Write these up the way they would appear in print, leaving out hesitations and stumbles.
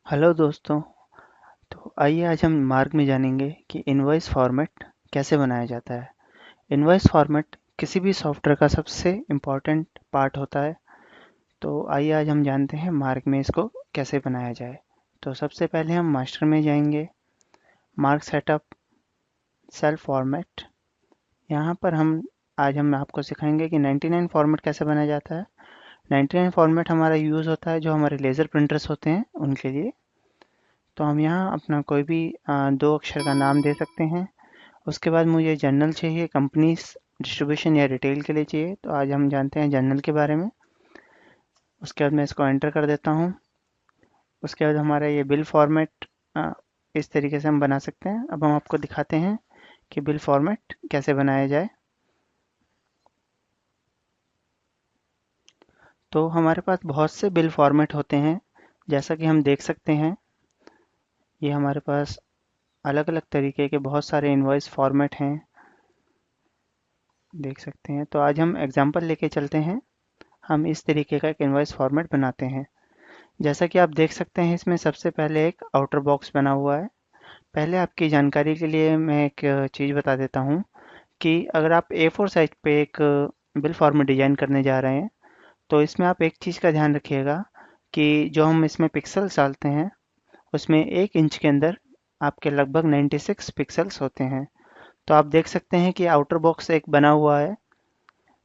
Hello दोस्तों। तो आइए आज हम मार्ग में जानेंगे कि इनवॉइस फॉर्मेट कैसे बनाया जाता है। इनवॉइस फॉर्मेट किसी भी सॉफ्टवेयर का सबसे इम्पोर्टेंट पार्ट होता है। तो आइए आज हम जानते हैं मार्ग में इसको कैसे बनाया जाए। तो सबसे पहले हम मास्टर में जाएंगे। Mark setup, cell format. यहाँ पर हम आपको सिखाएंगे कि 99 फॉर्मेट कैसे बनाया जाता है। 99 फॉर्मेट हमारा यूज़ होता है जो हमारे लेज़र प्रिंटर्स होते हैं उनके लिए। तो हम यहाँ अपना कोई भी 2 अक्षर का नाम दे सकते हैं। उसके बाद मुझे जर्नल चाहिए, कंपनीज डिस्ट्रीब्यूशन या रिटेल के लिए चाहिए। तो आज हम जानते हैं जर्नल के बारे में। उसके बाद मैं इसको एंटर कर देता हूँ। उसके बाद हमारा ये बिल फॉर्मेट इस तरीके से हम बना सकते हैं। अब हम आपको दिखाते हैं कि बिल फॉर्मेट कैसे बनाया जाए। तो हमारे पास बहुत से बिल फॉर्मेट होते हैं, जैसा कि हम देख सकते हैं। ये हमारे पास अलग अलग तरीके के बहुत सारे इनवॉइस फॉर्मेट हैं, देख सकते हैं। तो आज हम एग्जांपल लेके चलते हैं। हम इस तरीके का एक इनवॉइस फॉर्मेट बनाते हैं। जैसा कि आप देख सकते हैं, इसमें सबसे पहले एक आउटर बॉक्स बना हुआ है। पहले आपकी जानकारी के लिए मैं एक चीज़ बता देता हूँ कि अगर आप A4 साइज पे एक बिल फॉर्मेट डिजाइन करने जा रहे हैं, तो इसमें आप एक चीज़ का ध्यान रखिएगा कि जो हम इसमें पिक्सल्स डालते हैं, उसमें 1 इंच के अंदर आपके लगभग 96 पिक्सल्स होते हैं। तो आप देख सकते हैं कि आउटर बॉक्स एक बना हुआ है,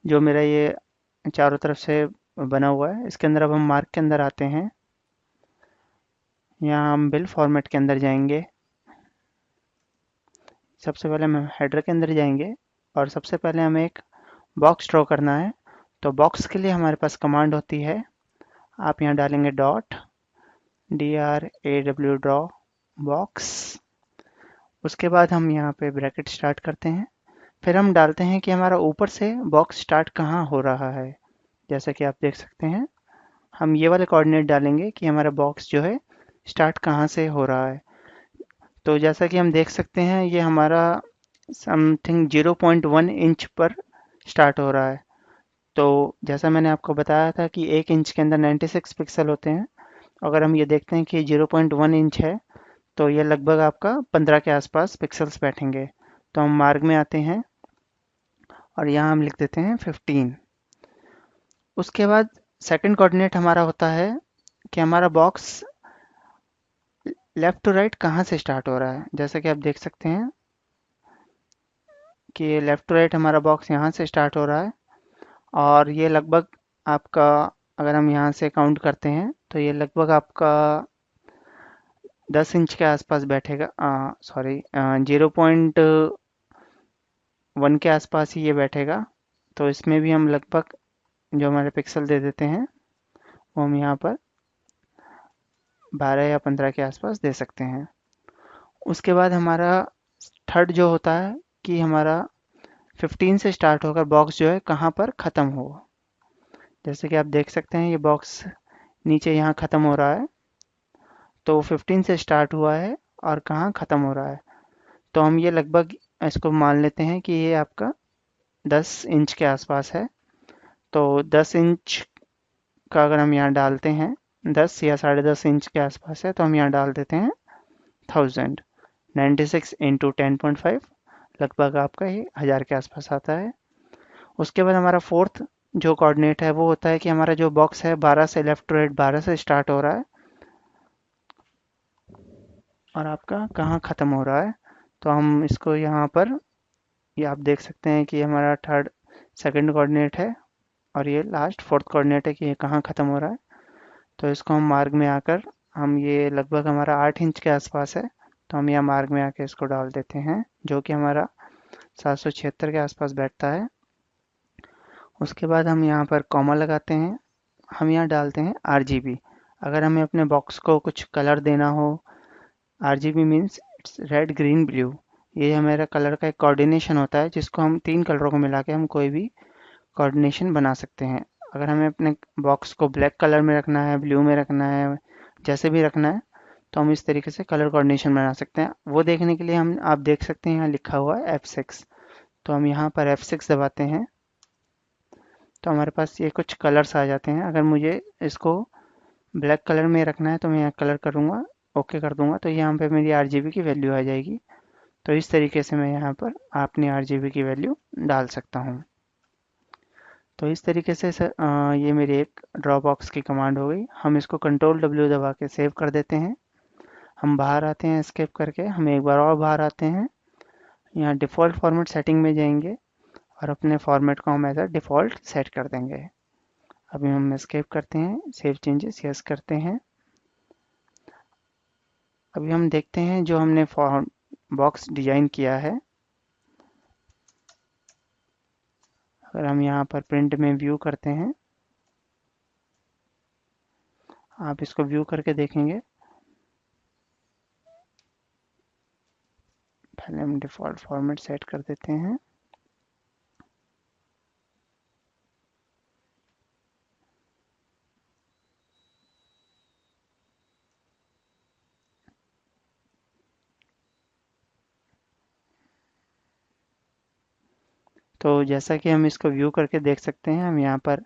जो मेरा ये चारों तरफ से बना हुआ है। इसके अंदर अब हम मार्क के अंदर आते हैं। यहाँ हम बिल फॉर्मेट के अंदर जाएंगे। सबसे पहले हम हेडर के अंदर जाएंगे और सबसे पहले हमें एक बॉक्स ड्रॉ करना है। तो बॉक्स के लिए हमारे पास कमांड होती है। आप यहाँ डालेंगे डॉट DRAW ड्रॉ बॉक्स। उसके बाद हम यहाँ पे ब्रैकेट स्टार्ट करते हैं। फिर हम डालते हैं कि हमारा ऊपर से बॉक्स स्टार्ट कहाँ हो रहा है। जैसा कि आप देख सकते हैं, हम ये वाले कोऑर्डिनेट डालेंगे कि हमारा बॉक्स जो है स्टार्ट कहाँ से हो रहा है। तो जैसा कि हम देख सकते हैं, ये हमारा समथिंग 0.1 इंच पर स्टार्ट हो रहा है। तो जैसा मैंने आपको बताया था कि 1 इंच के अंदर 96 पिक्सल होते हैं। अगर हम ये देखते हैं कि 0.1 इंच है, तो ये लगभग आपका 15 के आसपास पिक्सल्स बैठेंगे। तो हम मार्ग में आते हैं और यहाँ हम लिख देते हैं 15। उसके बाद सेकंड कोऑर्डिनेट हमारा होता है कि हमारा बॉक्स लेफ्ट टू राइट कहाँ से स्टार्ट हो रहा है। जैसा कि आप देख सकते हैं कि ये लेफ्ट टू राइट हमारा बॉक्स यहाँ से स्टार्ट हो रहा है। और ये लगभग आपका, अगर हम यहाँ से काउंट करते हैं, तो ये लगभग आपका 10 इंच के आसपास बैठेगा। सॉरी, 0.1 के आसपास ही ये बैठेगा। तो इसमें भी हम लगभग जो हमारे पिक्सल दे देते हैं, वो हम यहाँ पर 12 या 15 के आसपास दे सकते हैं। उसके बाद हमारा थर्ड जो होता है कि हमारा 15 से स्टार्ट होकर बॉक्स जो है कहाँ पर ख़त्म हो। जैसे कि आप देख सकते हैं, ये बॉक्स नीचे यहाँ ख़त्म हो रहा है। तो 15 से स्टार्ट हुआ है और कहाँ ख़त्म हो रहा है। तो हम ये लगभग इसको मान लेते हैं कि ये आपका 10 इंच के आसपास है। तो 10 इंच का अगर हम यहाँ डालते हैं, 10 या 10.5 इंच के आसपास है, तो हम यहाँ डाल देते हैं 1000। 96 इंटू 10.5 लगभग आपका ये 1000 के आसपास आता है। उसके बाद हमारा फोर्थ जो कोऑर्डिनेट है वो होता है कि हमारा जो बॉक्स है 12 से लेफ्ट टू राइट 12 से स्टार्ट हो रहा है और आपका कहाँ ख़त्म हो रहा है। तो हम इसको यहाँ पर, ये आप देख सकते हैं कि हमारा थर्ड सेकंड कोऑर्डिनेट है और ये लास्ट फोर्थ कोऑर्डिनेट है कि ये कहाँ ख़त्म हो रहा है। तो इसको हम मार्ग में आकर, हम ये लगभग हमारा 8 इंच के आसपास है, तो हम यहाँ मार्ग में आके इसको डाल देते हैं, जो कि हमारा 776 के आसपास बैठता है। उसके बाद हम यहाँ पर कॉमा लगाते हैं। हम यहाँ डालते हैं RGB। अगर हमें अपने बॉक्स को कुछ कलर देना हो, RGB means it's red green blue, ये हमारा कलर का एक कोऑर्डिनेशन होता है जिसको हम 3 कलरों को मिला के हम कोई भी कोऑर्डिनेशन बना सकते हैं। अगर हमें अपने बॉक्स को ब्लैक कलर में रखना है, ब्लू में रखना है, जैसे भी रखना है, तो हम इस तरीके से कलर कोऑर्डिनेशन बना सकते हैं। वो देखने के लिए हम, आप देख सकते हैं यहाँ लिखा हुआ है F6। तो हम यहाँ पर F6 दबाते हैं, तो हमारे पास ये कुछ कलर्स आ जाते हैं। अगर मुझे इसको ब्लैक कलर में रखना है तो मैं यहाँ कलर करूँगा ओके कर दूंगा तो यहाँ पे मेरी RGB की वैल्यू आ जाएगी। तो इस तरीके से मैं यहाँ पर अपनी RGB की वैल्यू डाल सकता हूँ। तो इस तरीके से सर ये मेरी एक ड्रॉ बॉक्स की कमांड हो गई। हम इसको कंट्रोल W दबा के सेव कर देते हैं। हम बाहर आते हैं एस्केप करके, हम एक बार और बाहर आते हैं, यहाँ डिफ़ॉल्ट फॉर्मेट सेटिंग में जाएंगे और अपने फॉर्मेट को हम एज अ डिफ़ॉल्ट सेट कर देंगे। अभी हम एस्केप करते हैं, सेव चेंजेस यस करते हैं। अभी हम देखते हैं जो हमने बॉक्स डिजाइन किया है। अगर हम यहाँ पर प्रिंट में व्यू करते हैं, आप इसको व्यू करके देखेंगे। पहले हम डिफ़ॉल्ट फॉर्मेट सेट कर देते हैं। तो जैसा कि हम इसको व्यू करके देख सकते हैं, हम यहाँ पर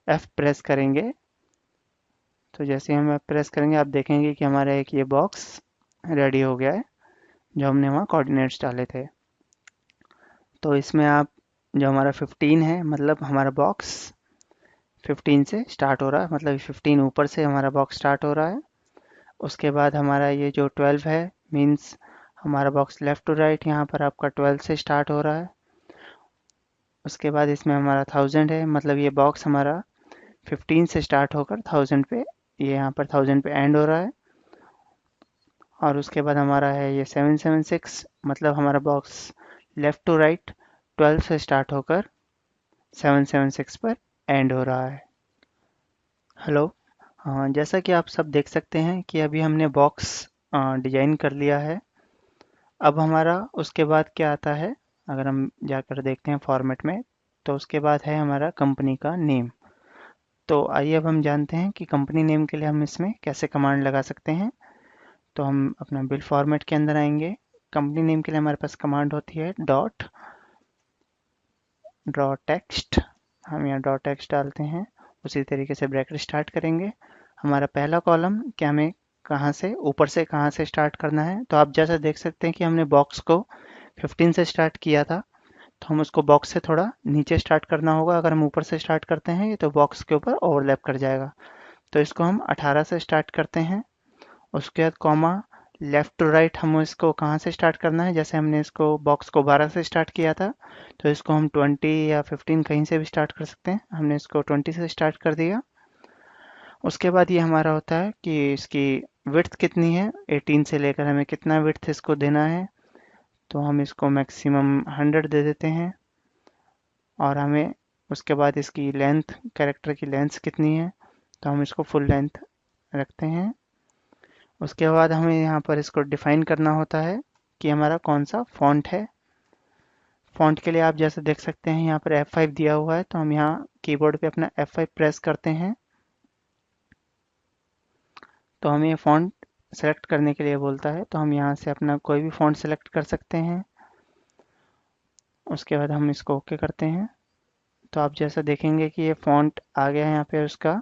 F प्रेस करेंगे। तो जैसे हम F प्रेस करेंगे, आप देखेंगे कि हमारा एक ये बॉक्स रेडी हो गया है जो हमने वहाँ कोऑर्डिनेट्स डाले थे। तो इसमें आप जो हमारा 15 है, मतलब हमारा बॉक्स 15 से स्टार्ट हो रहा है, मतलब 15 ऊपर से हमारा बॉक्स स्टार्ट हो रहा है। उसके बाद हमारा ये जो 12 है, मीन्स हमारा बॉक्स लेफ़्ट टू राइट यहाँ पर आपका 12 से स्टार्ट हो रहा है। उसके बाद इसमें हमारा 1000 है, मतलब ये बॉक्स हमारा 15 से स्टार्ट होकर 1000 पे, ये यहाँ पर 1000 पे एंड हो रहा है। और उसके बाद हमारा है ये 776, मतलब हमारा बॉक्स लेफ़्ट टू राइट 12 से स्टार्ट होकर 776 पर एंड हो रहा है। हेलो। हाँ, जैसा कि आप सब देख सकते हैं कि अभी हमने बॉक्स डिजाइन कर लिया है। अब हमारा उसके बाद क्या आता है, अगर हम जाकर देखते हैं फॉर्मेट में, तो उसके बाद है हमारा कंपनी का नेम। तो आइए अब हम जानते हैं कि कंपनी नेम के लिए हम इसमें कैसे कमांड लगा सकते हैं। तो हम अपना बिल्ड फॉर्मेट के अंदर आएंगे। कंपनी नेम के लिए हमारे पास कमांड होती है डॉट ड्रॉ टेक्स्ट। हम यहाँ ड्रॉ टेक्स्ट डालते हैं, उसी तरीके से ब्रैकेट स्टार्ट करेंगे। हमारा पहला कॉलम क्या हमें कहाँ से, ऊपर से कहाँ से स्टार्ट करना है। तो आप जैसा देख सकते हैं कि हमने बॉक्स को 15 से स्टार्ट किया था, तो हम उसको बॉक्स से थोड़ा नीचे स्टार्ट करना होगा। अगर हम ऊपर से स्टार्ट करते हैं तो बॉक्स के ऊपर ओवरलैप कर जाएगा। तो इसको हम 18 से स्टार्ट करते हैं। उसके बाद कॉमा लेफ्ट टू राइट, हम इसको कहाँ से स्टार्ट करना है। जैसे हमने इसको बॉक्स को 12 से स्टार्ट किया था, तो इसको हम 20 या 15 कहीं से भी स्टार्ट कर सकते हैं। हमने इसको 20 से स्टार्ट कर दिया। उसके बाद ये हमारा होता है कि इसकी विड्थ कितनी है, 18 से लेकर हमें कितना विड्थ इसको देना है। तो हम इसको मैक्सिमम 100 दे देते हैं। और हमें उसके बाद इसकी लेंथ, कैरेक्टर की लेंथ कितनी है, तो हम इसको फुल लेंथ रखते हैं। उसके बाद हमें यहाँ पर इसको डिफाइन करना होता है कि हमारा कौन सा फॉन्ट है। फॉन्ट के लिए आप जैसे देख सकते हैं यहाँ पर F5 दिया हुआ है, तो हम यहाँ कीबोर्ड पे अपना F5 प्रेस करते हैं। तो हमें ये फॉन्ट सेलेक्ट करने के लिए बोलता है, तो हम यहाँ से अपना कोई भी फॉन्ट सेलेक्ट कर सकते हैं। उसके बाद हम इसको ओके करते हैं। तो आप जैसा देखेंगे कि ये फॉन्ट आ गया है, यहाँ पे उसका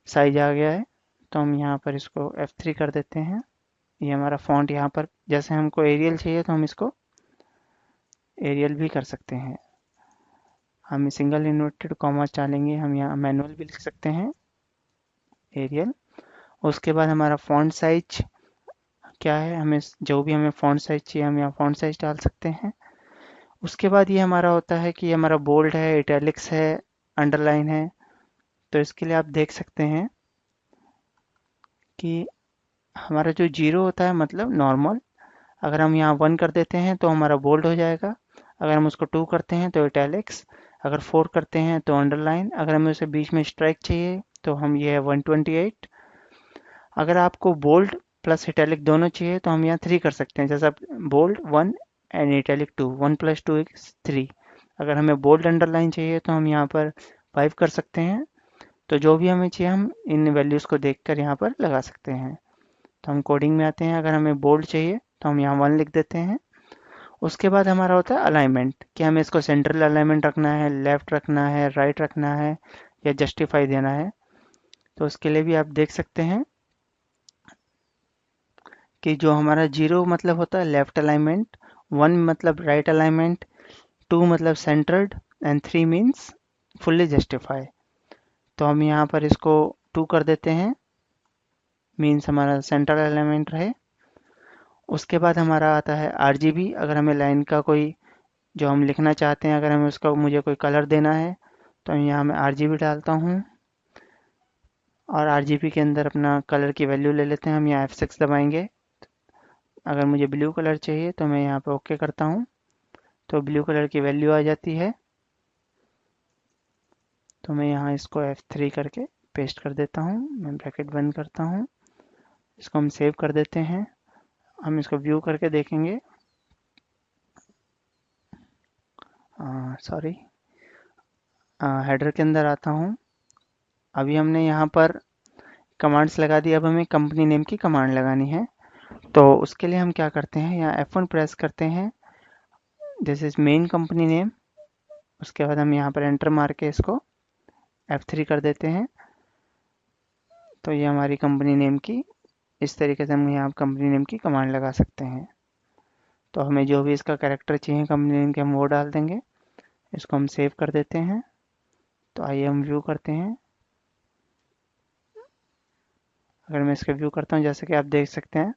साइज आ गया है। तो हम यहाँ पर इसको F3 कर देते हैं। ये हमारा फॉन्ट यहाँ पर, जैसे हमको एरियल चाहिए तो हम इसको एरियल भी कर सकते हैं। हम सिंगल इन्वर्टेड कॉमा डालेंगे, हम यहाँ मैनुअल भी लिख सकते हैं, एरियल। उसके बाद हमारा फॉन्ट साइज क्या है, हमें जो भी हमें फॉन्ट साइज चाहिए हम यहाँ फॉन्ट साइज डाल सकते हैं। उसके बाद ये हमारा होता है कि हमारा बोल्ड है, इटैलिक्स है, अंडरलाइन है। तो इसके लिए आप देख सकते हैं कि हमारा जो जीरो होता है मतलब नॉर्मल, अगर हम यहाँ 1 कर देते हैं तो हमारा बोल्ड हो जाएगा। अगर हम उसको 2 करते हैं तो इटैलिक्स, अगर 4 करते हैं तो अंडरलाइन, अगर हमें उसे बीच में स्ट्राइक चाहिए तो हम ये है 128। अगर आपको बोल्ड प्लस इटैलिक दोनों चाहिए तो हम यहाँ 3 कर सकते हैं, जैसा बोल्ड 1 एंड इटैलिक 2, 1 + 2 = 3। अगर हमें बोल्ड अंडरलाइन चाहिए तो हम यहाँ पर 5 कर सकते हैं। तो जो भी हमें चाहिए हम इन वैल्यूज़ को देखकर यहाँ पर लगा सकते हैं। तो हम कोडिंग में आते हैं, अगर हमें बोल्ड चाहिए तो हम यहाँ 1 लिख देते हैं। उसके बाद हमारा होता है अलाइनमेंट, कि हमें इसको सेंट्रल अलाइनमेंट रखना है, लेफ्ट रखना है, राइट रखना है, या जस्टिफाई देना है। तो उसके लिए भी आप देख सकते हैं कि जो हमारा 0 मतलब होता है लेफ्ट अलाइनमेंट, 1 मतलब राइट अलाइनमेंट, 2 मतलब centred and 3 means fully justify. तो हम यहाँ पर इसको 2 कर देते हैं, मीन्स हमारा सेंट्रल अलाइनमेंट रहे। उसके बाद हमारा आता है आरजीबी। अगर हमें लाइन का कोई जो हम लिखना चाहते हैं, अगर हमें उसका मुझे कोई कलर देना है तो यहाँ मैं आरजीबी डालता हूँ और आरजीबी के अंदर अपना कलर की वैल्यू ले लेते हैं। हम यहाँ F6 दबाएंगे। अगर मुझे ब्लू कलर चाहिए तो मैं यहाँ पे ओके करता हूँ, तो ब्लू कलर की वैल्यू आ जाती है। तो मैं यहाँ इसको F3 करके पेस्ट कर देता हूँ। मैं ब्रैकेट बंद करता हूँ, इसको हम सेव कर देते हैं। हम इसको व्यू करके देखेंगे। सॉरी, हेडर के अंदर आता हूँ। अभी हमने यहाँ पर कमांड्स लगा दी, अब हमें कंपनी नेम की कमांड लगानी है। तो उसके लिए हम क्या करते हैं, यहाँ F1 प्रेस करते हैं, this is main company name. उसके बाद हम यहाँ पर एंटर मार के इसको F3 कर देते हैं। तो ये हमारी कंपनी नेम की, इस तरीके से हम यहाँ कंपनी नेम की कमांड लगा सकते हैं। तो हमें जो भी इसका कैरेक्टर चाहिए कंपनी नेम के, हम वो डाल देंगे। इसको हम सेव कर देते हैं। तो आइए हम व्यू करते हैं। अगर मैं इसका व्यू करता हूँ, जैसे कि आप देख सकते हैं,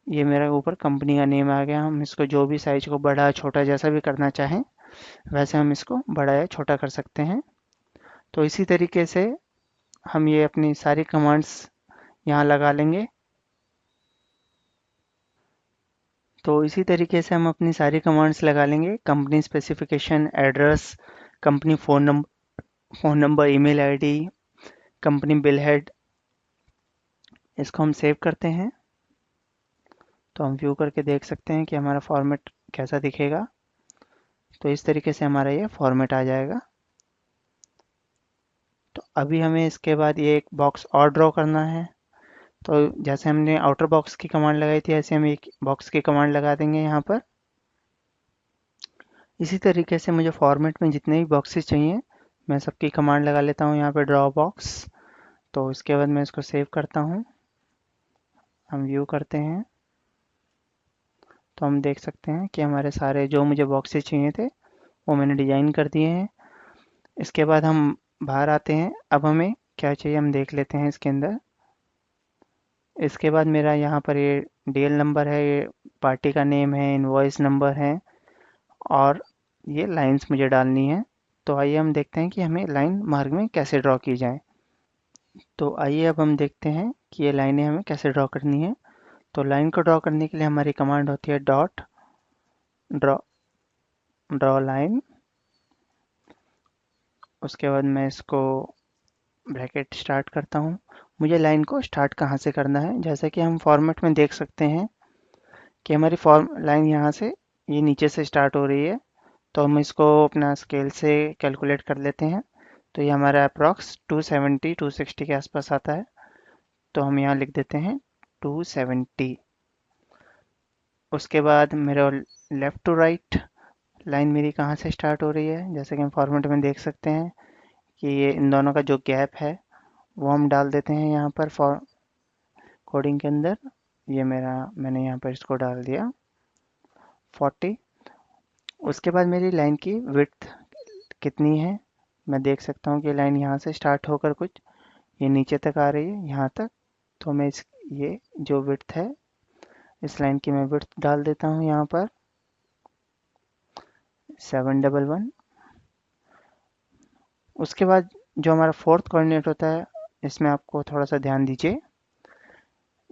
ये मेरा ऊपर कंपनी का नेम आ गया। हम इसको जो भी साइज को बड़ा छोटा जैसा भी करना चाहें, वैसे हम इसको बड़ा या छोटा कर सकते हैं। तो इसी तरीके से हम ये अपनी सारी कमांड्स यहाँ लगा लेंगे। तो इसी तरीके से हम अपनी सारी कमांड्स लगा लेंगे। Company specification, address, company phone number, email ID, company bill head. इसको हम सेव करते हैं। तो हम व्यू करके देख सकते हैं कि हमारा फॉर्मेट कैसा दिखेगा। तो इस तरीके से हमारा ये फॉर्मेट आ जाएगा। तो अभी हमें इसके बाद ये एक बॉक्स और ड्रॉ करना है। तो जैसे हमने आउटर बॉक्स की कमांड लगाई थी, ऐसे हम एक बॉक्स की कमांड लगा देंगे यहाँ पर। इसी तरीके से मुझे फॉर्मेट में जितने भी बॉक्सेस चाहिए, मैं सबकी कमांड लगा लेता हूँ यहाँ पे ड्रॉ बॉक्स। तो इसके बाद मैं इसको सेव करता हूँ। हम व्यू करते हैं तो हम देख सकते हैं कि हमारे सारे जो मुझे बॉक्सेस चाहिए थे वो मैंने डिज़ाइन कर दिए हैं। इसके बाद हम बाहर आते हैं। अब हमें क्या चाहिए हम देख लेते हैं इसके अंदर। इसके बाद मेरा यहाँ पर ये डीएल नंबर है, ये पार्टी का नेम है, इनवॉइस नंबर है और ये लाइंस मुझे डालनी है। तो आइए हम देखते हैं कि हमें लाइन मार्ग में कैसे ड्रॉ की जाए। तो आइए अब हम देखते हैं कि ये लाइनें हमें कैसे ड्रॉ करनी है। तो लाइन को ड्रॉ करने के लिए हमारी कमांड होती है डॉट ड्रॉ ड्रॉ लाइन। उसके बाद मैं इसको ब्रैकेट स्टार्ट करता हूँ। मुझे लाइन को स्टार्ट कहाँ से करना है, जैसे कि हम फॉर्मेट में देख सकते हैं कि हमारी फॉर्म लाइन यहाँ से ये नीचे से स्टार्ट हो रही है। तो हम इसको अपना स्केल से कैलकुलेट कर लेते हैं। तो ये हमारा अप्रॉक्स 270 260 के आसपास आता है। तो हम यहाँ लिख देते हैं 270। उसके बाद मेरा लेफ़्ट टू राइट लाइन मेरी कहाँ से स्टार्ट हो रही है, जैसे कि हम फॉर्मेट में देख सकते हैं कि ये इन दोनों का जो गैप है वो हम डाल देते हैं यहाँ पर फॉर कोडिंग के अंदर। ये मैंने यहाँ पर इसको डाल दिया 40। उसके बाद मेरी लाइन की विड्थ कितनी है, मैं देख सकता हूँ कि लाइन यहाँ से स्टार्ट होकर कुछ ये नीचे तक आ रही है, यहाँ तक। तो मैं ये जो विड्थ है इस लाइन की मैं विड्थ डाल देता हूँ यहाँ पर 711। उसके बाद जो हमारा फोर्थ कोऑर्डिनेट होता है, इसमें आपको थोड़ा सा ध्यान दीजिए।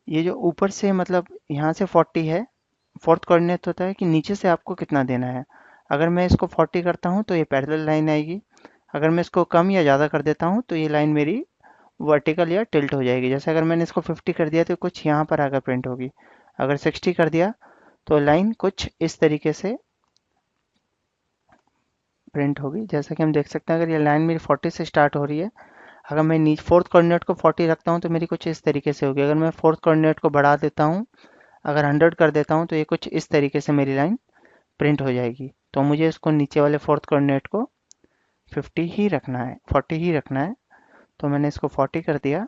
ये जो ऊपर से मतलब यहाँ से 40 है, फोर्थ कोऑर्डिनेट होता है कि नीचे से आपको कितना देना है। अगर मैं इसको 40 करता हूँ तो ये पैरेलल लाइन आएगी। अगर मैं इसको कम या ज़्यादा कर देता हूँ तो ये लाइन मेरी वर्टिकल या टिल्ट हो जाएगी। जैसे अगर मैंने इसको 50 कर दिया तो कुछ यहाँ पर आकर प्रिंट होगी। अगर 60 कर दिया तो लाइन कुछ इस तरीके से प्रिंट होगी। जैसा कि हम देख सकते हैं, अगर ये लाइन मेरी 40 से स्टार्ट हो रही है, अगर मैं नीचे फोर्थ कोऑर्डिनेट को 40 रखता हूँ तो मेरी कुछ इस तरीके से होगी। अगर मैं फोर्थ कोऑर्डिनेट को बढ़ा देता हूँ, अगर 100 कर देता हूँ, तो ये कुछ इस तरीके से मेरी लाइन प्रिंट हो जाएगी। तो मुझे इसको नीचे वाले फोर्थ कोऑर्डिनेट को 50 ही रखना है, 40 ही रखना है। तो मैंने इसको 40 कर दिया।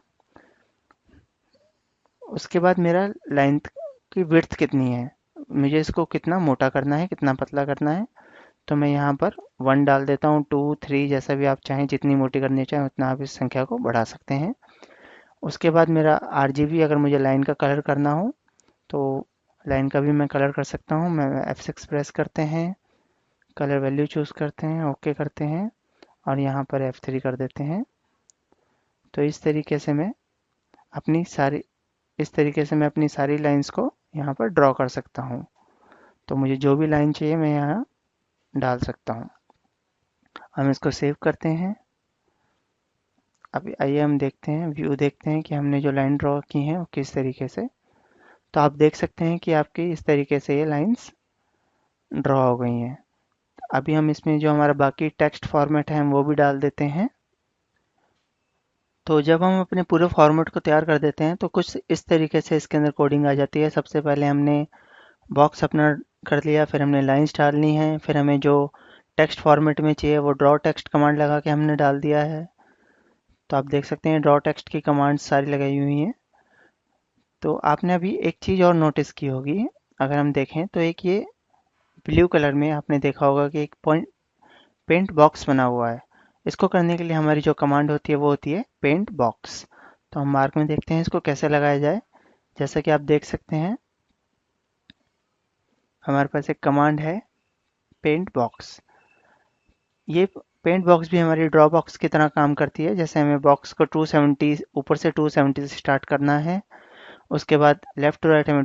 उसके बाद मेरा लाइन की विड्थ कितनी है, मुझे इसको कितना मोटा करना है, कितना पतला करना है। तो मैं यहाँ पर 1 डाल देता हूँ, 2, 3, जैसा भी आप चाहें, जितनी मोटी करनी चाहें उतना आप इस संख्या को बढ़ा सकते हैं। उसके बाद मेरा RGB, अगर मुझे लाइन का कलर करना हो तो लाइन का भी मैं कलर कर सकता हूँ। मैं F6 प्रेस करते हैं, कलर वैल्यू चूज़ करते हैं, ओके करते हैं और यहाँ पर F3 कर देते हैं। तो इस तरीके से मैं अपनी सारी लाइंस को यहाँ पर ड्रॉ कर सकता हूँ। तो मुझे जो भी लाइन चाहिए मैं यहाँ डाल सकता हूँ। हम इसको सेव करते हैं। अभी आइए हम देखते हैं, व्यू देखते हैं कि हमने जो लाइन ड्रॉ की हैं वो किस तरीके से। तो आप देख सकते हैं कि आपकी इस तरीके से ये लाइंस ड्रॉ हो गई हैं। अभी हम इसमें जो हमारा बाकी टेक्स्ट फॉर्मेट है हम वो भी डाल देते हैं। तो जब हम अपने पूरे फॉर्मेट को तैयार कर देते हैं तो कुछ इस तरीके से इसके अंदर कोडिंग आ जाती है। सबसे पहले हमने बॉक्स अपना कर लिया, फिर हमने लाइंस डालनी है, फिर हमें जो टेक्स्ट फॉर्मेट में चाहिए वो ड्रॉ टेक्स्ट कमांड लगा के हमने डाल दिया है। तो आप देख सकते हैं ड्रॉ टेक्स्ट की कमांड सारी लगाई हुई हैं। तो आपने अभी एक चीज़ और नोटिस की होगी, अगर हम देखें तो एक ये ब्लू कलर में आपने देखा होगा कि एक पॉइंट पेंट बॉक्स बना हुआ है। इसको करने के लिए हमारी जो कमांड होती है वो होती है पेंट बॉक्स। तो हम मार्क में देखते हैं इसको कैसे लगाया जाए। जैसा कि आप देख सकते हैं हमारे पास एक कमांड है पेंट बॉक्स। ये पेंट बॉक्स भी हमारी ड्रॉ बॉक्स की तरह काम करती है। जैसे हमें बॉक्स को 270 ऊपर से 270 से स्टार्ट करना है, उसके बाद लेफ्ट टू राइट हमें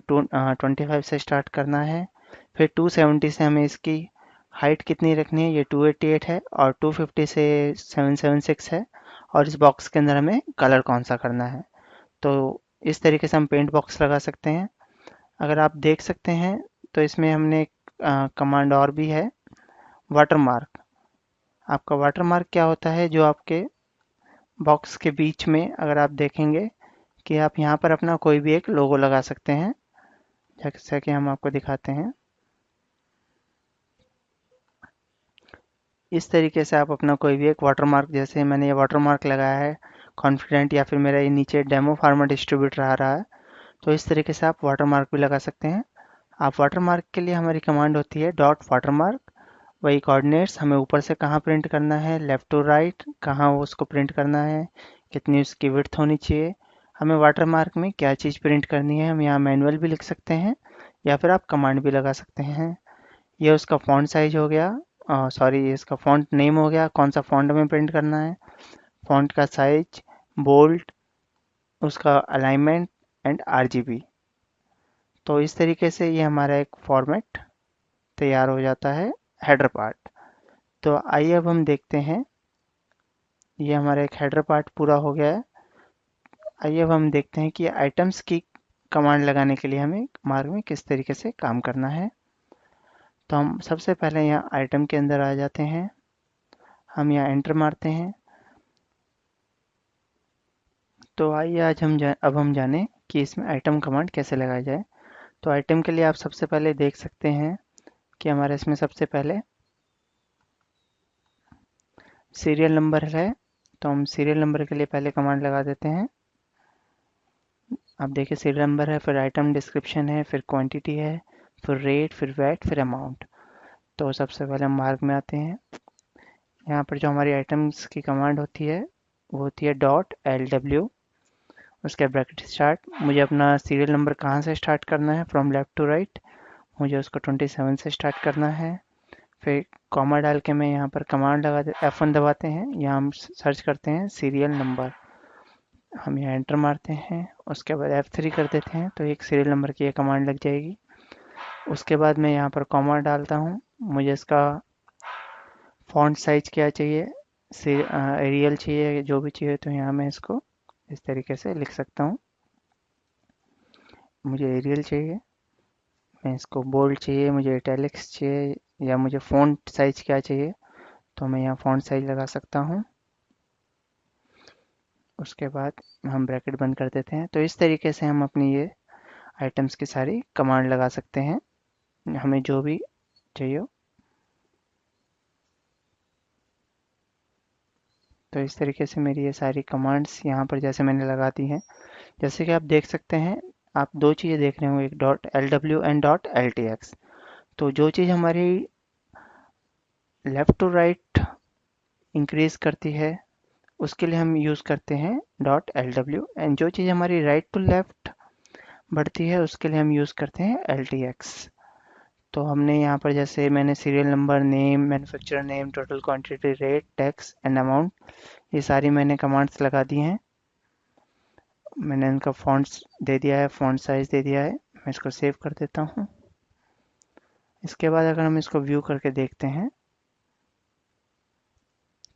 25 से स्टार्ट करना है, फिर 270 से हमें इसकी हाइट कितनी रखनी है, ये 288 है, और 250 से 776 है, और इस बॉक्स के अंदर हमें कलर कौन सा करना है। तो इस तरीके से हम पेंट बॉक्स लगा सकते हैं। अगर आप देख सकते हैं तो इसमें हमने एक कमांड और भी है, वाटरमार्क। आपका वाटरमार्क क्या होता है, जो आपके बॉक्स के बीच में अगर आप देखेंगे कि आप यहाँ पर अपना कोई भी एक लोगो लगा सकते हैं, जैसा कि हम आपको दिखाते हैं। इस तरीके से आप अपना कोई भी एक वाटरमार्क, जैसे मैंने ये वाटरमार्क लगाया है कॉन्फिडेंट, या फिर मेरा ये नीचे डेमो फार्मा डिस्ट्रीब्यूटर आ रहा है, तो इस तरीके से आप वाटरमार्क भी लगा सकते हैं। आप वाटरमार्क के लिए हमारी कमांड होती है डॉट वाटरमार्क। वही कोऑर्डिनेट्स हमें ऊपर से कहाँ प्रिंट करना है, लेफ्ट टू राइट कहाँ वो उसको प्रिंट करना है, कितनी उसकी विड्थ होनी चाहिए, हमें वाटरमार्क में क्या चीज़ प्रिंट करनी है। हम यहाँ मैनुअल भी लिख सकते हैं या फिर आप कमांड भी लगा सकते हैं। ये उसका फॉन्ट साइज हो गया, सॉरी इसका फॉन्ट नेम हो गया, कौन सा फॉन्ट हमें प्रिंट करना है, फॉन्ट का साइज, बोल्ड, उसका अलाइनमेंट एंड RGB। तो इस तरीके से ये हमारा एक फॉर्मेट तैयार हो जाता है हेडर पार्ट। तो आइए अब हम देखते हैं, ये हमारा एक हेडर पार्ट पूरा हो गया है। आइए अब हम देखते हैं कि आइटम्स की कमांड लगाने के लिए हमें मार्ग में किस तरीके से काम करना है। तो हम सबसे पहले यहाँ आइटम के अंदर आ जाते हैं, हम यहाँ एंटर मारते हैं। तो आइए अब हम जानें कि इसमें आइटम कमांड कैसे लगाया जाए। तो आइटम के लिए आप सबसे पहले देख सकते हैं कि हमारे इसमें सबसे पहले सीरियल नंबर है। तो हम सीरियल नंबर के लिए पहले कमांड लगा देते हैं। आप देखिए सीरियल नंबर है, फिर आइटम डिस्क्रिप्शन है, फिर क्वांटिटी है, फिर रेट, फिर वैट, फिर अमाउंट। तो सबसे पहले हम मार्क में आते हैं। यहाँ पर जो हमारी आइटम्स की कमांड होती है वो होती है .lw, उसके ब्रैकेट स्टार्ट। मुझे अपना सीरियल नंबर कहाँ से स्टार्ट करना है, फ्रॉम लेफ्ट टू राइट, मुझे उसको 27 से स्टार्ट करना है। फिर कॉमा डाल के मैं यहाँ पर कमांड लगा दे F1 दबाते हैं, यहाँ हम सर्च करते हैं सीरियल नंबर, हम यहाँ एंटर मारते हैं, उसके बाद F3 कर देते हैं, तो एक सीरियल नंबर की ये कमांड लग जाएगी। उसके बाद मैं यहाँ पर कॉमा डालता हूँ, मुझे इसका फॉन्ट साइज क्या चाहिए, एरियल चाहिए, जो भी चाहिए, तो यहाँ मैं इसको इस तरीके से लिख सकता हूँ। मुझे एरियल चाहिए, मैं इसको बोल्ड चाहिए, मुझे इटैलिक्स चाहिए, या मुझे फॉन्ट साइज क्या चाहिए, तो मैं यहाँ फॉन्ट साइज लगा सकता हूँ। उसके बाद हम ब्रैकेट बंद कर देते हैं। तो इस तरीके से हम अपनी ये आइटम्स की सारी कमांड लगा सकते हैं, हमें जो भी चाहिए हो। तो इस तरीके से मेरी ये सारी कमांड्स यहाँ पर जैसे मैंने लगा दी हैं, जैसे कि आप देख सकते हैं आप दो चीज़ें देख रहे होंगे, एक dot L W and dot L T x. तो जो चीज़ हमारी लेफ़्ट टू राइट इंक्रीज करती है उसके लिए हम यूज़ करते हैं डॉट एल डब्ल्यू, एंड जो चीज़ हमारी राइट टू लेफ़्ट बढ़ती है उसके लिए हम यूज़ करते हैं एल टी एक्स। तो हमने यहाँ पर जैसे मैंने serial number, name, manufacturer name, total quantity, rate, tax and amount, ये सारी मैंने कमांड्स लगा दी हैं। मैंने इनका फॉन्ट्स दे दिया है, फॉन्ट साइज दे दिया है। मैं इसको सेव कर देता हूँ। इसके बाद अगर हम इसको व्यू करके देखते हैं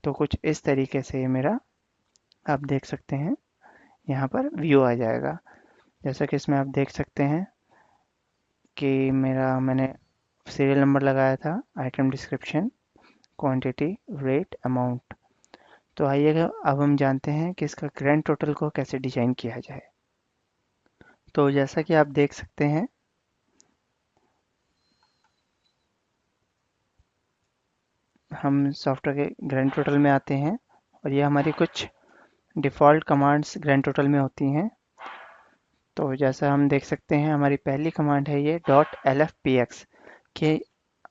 तो कुछ इस तरीके से ये मेरा, आप देख सकते हैं, यहाँ पर व्यू आ जाएगा। जैसा कि इसमें आप देख सकते हैं कि मैंने सीरियल नंबर लगाया था, item description, quantity, rate, amount. तो आइएगा अब हम जानते हैं कि इसका ग्रैंड टोटल को कैसे डिजाइन किया जाए। तो जैसा कि आप देख सकते हैं, हम सॉफ्टवेयर के ग्रैंड टोटल में आते हैं और ये हमारी कुछ डिफ़ॉल्ट कमांड्स ग्रैंड टोटल में होती हैं। तो जैसा हम देख सकते हैं, हमारी पहली कमांड है ये dot L F P x, कि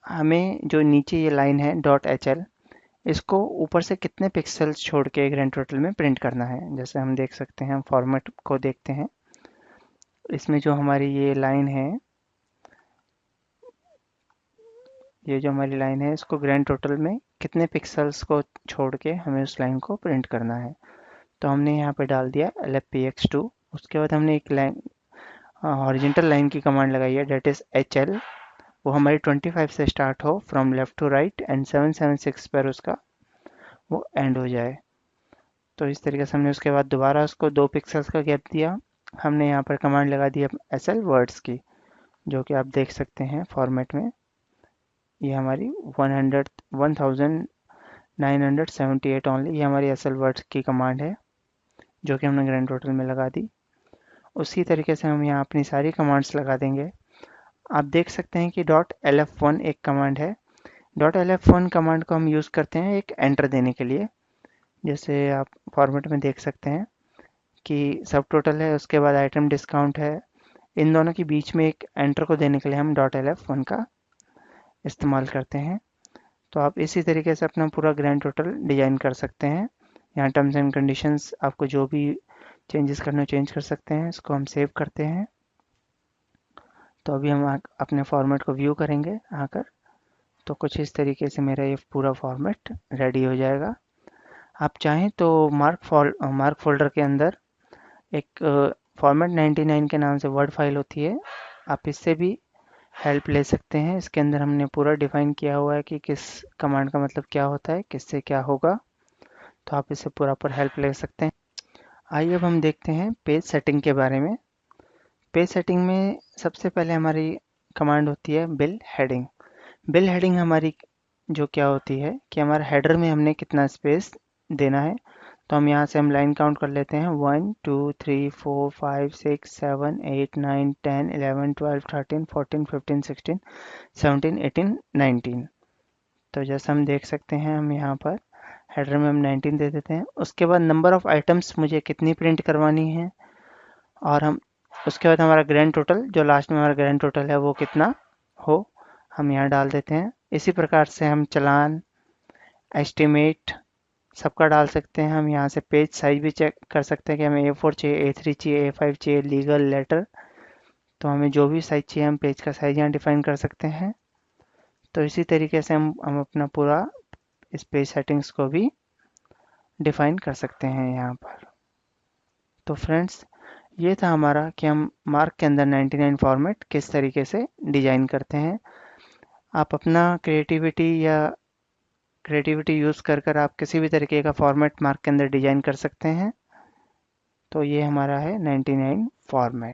हमें जो नीचे ये लाइन है डॉट एच एल, इसको ऊपर से कितने पिक्सल्स छोड़ के ग्रैंड टोटल में प्रिंट करना है। जैसे हम देख सकते हैं, हम फॉर्मेट को देखते हैं, इसमें जो हमारी ये लाइन है, ये जो हमारी लाइन है, इसको ग्रैंड टोटल में कितने पिक्सल्स को छोड़ के हमें उस लाइन को प्रिंट करना है। तो हमने यहाँ पे डाल दिया L F P X two. उसके बाद हमने एक लाइन, हॉरिजेंटल लाइन की कमांड लगाई है, डेट इज एच एल। वो हमारी 25 से स्टार्ट हो from left to right and 776 पर उसका वो एंड हो जाए। तो इस तरीके से हमने उसके बाद दोबारा उसको 2 पिक्सल्स का गैप दिया। हमने यहाँ पर कमांड लगा दी एस एल वर्ड्स की, जो कि आप देख सकते हैं फॉर्मेट में, ये हमारी 1978 ओनली, ये हमारी एस एल वर्ड्स की कमांड है जो कि हमने ग्रैंड टोटल में लगा दी। उसी तरीके से हम यहाँ अपनी सारी कमांड्स लगा देंगे। आप देख सकते हैं कि डॉट एल एफ वन एक कमांड है। Dot L F one command को हम यूज़ करते हैं एक एंटर देने के लिए। जैसे आप फॉर्मेट में देख सकते हैं कि सब टोटल है, उसके बाद आइटम डिस्काउंट है, इन दोनों के बीच में एक एंटर को देने के लिए हम डॉट एल एफ वन का इस्तेमाल करते हैं। तो आप इसी तरीके से अपना पूरा ग्रैंड टोटल डिजाइन कर सकते हैं। यहाँ टर्म्स एंड कंडीशंस, आपको जो भी चेंजेस करना चेंज कर सकते हैं। इसको हम सेव करते हैं। तो अभी हम अपने फॉर्मेट को व्यू करेंगे आकर, तो कुछ इस तरीके से मेरा ये पूरा फॉर्मेट रेडी हो जाएगा। आप चाहें तो मार्क फोल्डर के अंदर एक फॉर्मेट 99 के नाम से वर्ड फाइल होती है, आप इससे भी हेल्प ले सकते हैं। इसके अंदर हमने पूरा डिफाइन किया हुआ है कि किस कमांड का मतलब क्या होता है, किससे क्या होगा। तो आप इससे प्रॉपर हेल्प ले सकते हैं। आइए अब हम देखते हैं पेज सेटिंग के बारे में। पेज सेटिंग में सबसे पहले हमारी कमांड होती है बिल हेडिंग। बिल हेडिंग हमारी जो क्या होती है कि हमारे हेडर में हमने कितना स्पेस देना है। तो हम यहाँ से हम लाइन काउंट कर लेते हैं, 1 2 3 4 5 6 7 8 9 10 11 12 13 14 15 16 17 18 19। तो जैसा हम देख सकते हैं, हम यहाँ पर हेडर में हम 19 दे देते हैं। उसके बाद नंबर ऑफ आइटम्स मुझे कितनी प्रिंट करवानी है, और हम उसके बाद हमारा ग्रैंड टोटल, जो लास्ट में हमारा ग्रैंड टोटल है, वो कितना हो, हम यहाँ डाल देते हैं। इसी प्रकार से हम चालान, एस्टिमेट सबका डाल सकते हैं। हम यहाँ से पेज साइज भी चेक कर सकते हैं कि हमें A4 चाहिए, A3 चाहिए, A5 चाहिए, लीगल, लेटर। तो हमें जो भी साइज चाहिए हम पेज का साइज यहाँ डिफाइन कर सकते हैं। तो इसी तरीके से हम अपना पूरा इस पेज सेटिंग्स को भी डिफाइन कर सकते हैं यहाँ पर। तो फ्रेंड्स, ये था हमारा कि हम मार्क के अंदर 99 फॉर्मेट किस तरीके से डिजाइन करते हैं। आप अपना क्रिएटिविटी यूज़ कर आप किसी भी तरीके का फॉर्मेट मार्क के अंदर डिजाइन कर सकते हैं। तो ये हमारा है 99 फॉर्मेट।